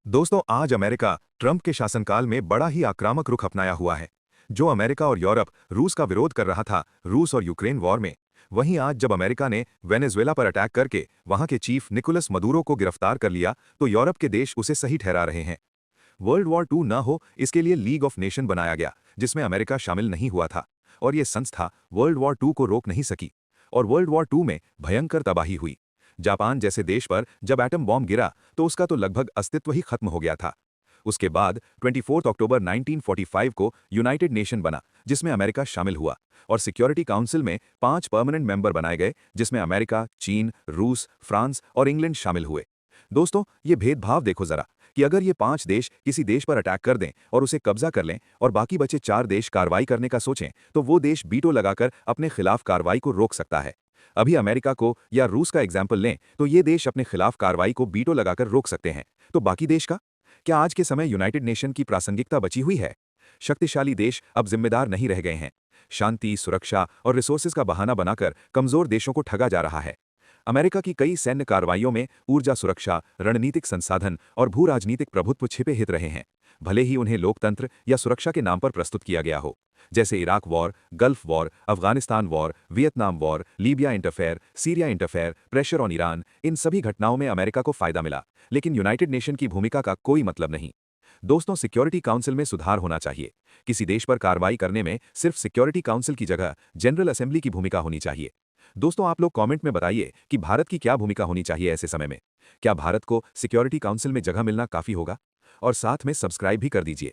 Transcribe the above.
दोस्तों, आज America Trump के शासनकाल में बड़ा ही आक्रामक रुख अपनाया हुआ है। जो अमेरिका और यूरोप रूस का विरोध कर रहा था रूस और यूक्रेन वॉर में, वहीं आज जब अमेरिका ने वेनेजुएला पर अटैक करके वहां के चीफ निकोलस मदुरो को गिरफ्तार कर लिया, तो यूरोप के देश उसे सही ठहरा रहे हैं। वर्ल्ड वॉर टू न हो, इसके लिए लीग ऑफ नेशन बनाया गया, जिसमें अमेरिका शामिल नहीं हुआ था। और ये संस्था वर्ल्ड वॉर टू को रोक नहीं सकी और वर्ल्ड वॉर टू में भयंकर तबाही हुई। जापान जैसे देश पर जब एटम बॉम्ब गिरा तो उसका तो लगभग अस्तित्व ही खत्म हो गया था। उसके बाद 24 अक्टूबर 1945 को यूनाइटेड नेशन बना, जिसमें अमेरिका शामिल हुआ और सिक्योरिटी काउंसिल में 5 परमानेंट मेंबर बनाए गए, जिसमें अमेरिका, चीन, रूस, फ्रांस और इंग्लैंड शामिल हुए। दोस्तों, ये भेदभाव देखो जरा कि अगर ये 5 देश किसी देश पर अटैक कर दें और उसे कब्जा कर लें और बाकी बचे 4 देश कार्रवाई करने का सोचें, तो वो देश बीटो लगाकर अपने खिलाफ कार्रवाई को रोक सकता है। अभी अमेरिका को या रूस का एग्जाम्पल लें तो ये देश अपने खिलाफ कार्रवाई को बीटो लगाकर रोक सकते हैं, तो बाकी देश का क्या आज के समय यूनाइटेड नेशन की प्रासंगिकता बची हुई है? शक्तिशाली देश अब जिम्मेदार नहीं रह गए हैं। शांति, सुरक्षा और रिसोर्सेज का बहाना बनाकर कमजोर देशों को ठगा जा रहा है। अमेरिका की कई सैन्य कार्रवाइयों में ऊर्जा सुरक्षा, रणनीतिक संसाधन और भू राजनीतिक प्रभुत्व छिपे हित रहे हैं, भले ही उन्हें लोकतंत्र या सुरक्षा के नाम पर प्रस्तुत किया गया हो। जैसे Iraq war, gulf war, Afghanistan war, Vietnam war, Libya interfere, Syria interfere, pressure on Iran, इन सभी घटनाओं में अमेरिका को फायदा मिला, लेकिन यूनाइटेड नेशन की भूमिका का कोई मतलब नहीं। दोस्तों, सिक्योरिटी काउंसिल में सुधार होना चाहिए। किसी देश पर कार्रवाई करने में सिर्फ सिक्योरिटी काउंसिल की जगह जनरल असेंबली की भूमिका होनी चाहिए। दोस्तों, आप लोग कमेंट में बताइए कि भारत की क्या भूमिका होनी चाहिए ऐसे समय में। क्या भारत को सिक्योरिटी काउंसिल में जगह मिलना काफी होगा? और साथ में सब्सक्राइब भी कर दीजिए।